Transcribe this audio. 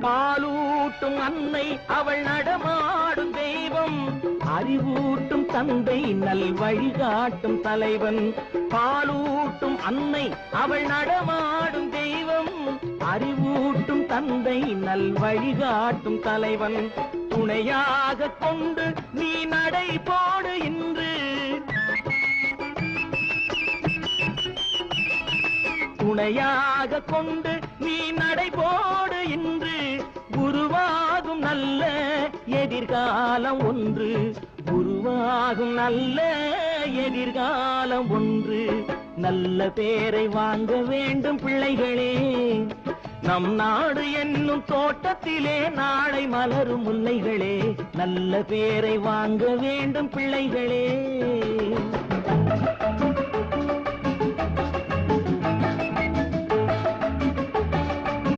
பாலூட்டும் அன்னை அவள் நடமாடும் தெய்வம், அறிவூட்டும் தந்தை நல் வழிகாட்டும் தலைவன். பாலூட்டும் அன்னை அவள் நடமாடும் தெய்வம், அறிவூட்டும் தந்தை நல் வழிகாட்டும் தலைவன். துணையாக கொண்டு நீ நடை போடு இன்று, துணையாக கொண்டு நீ நடை போடு இன்று. உருவாகும் நல்ல எதிர்காலம் ஒன்று, உருவாகும் நல்ல எதிர்காலம் ஒன்று. நல்ல பேரை வாங்க வேண்டும் பிள்ளைகளே, நம் நாடு என்னும் தோட்டத்திலே நாளை மலரும் முல்லைகளே. நல்ல பேரை வாங்க வேண்டும் பிள்ளைகளே.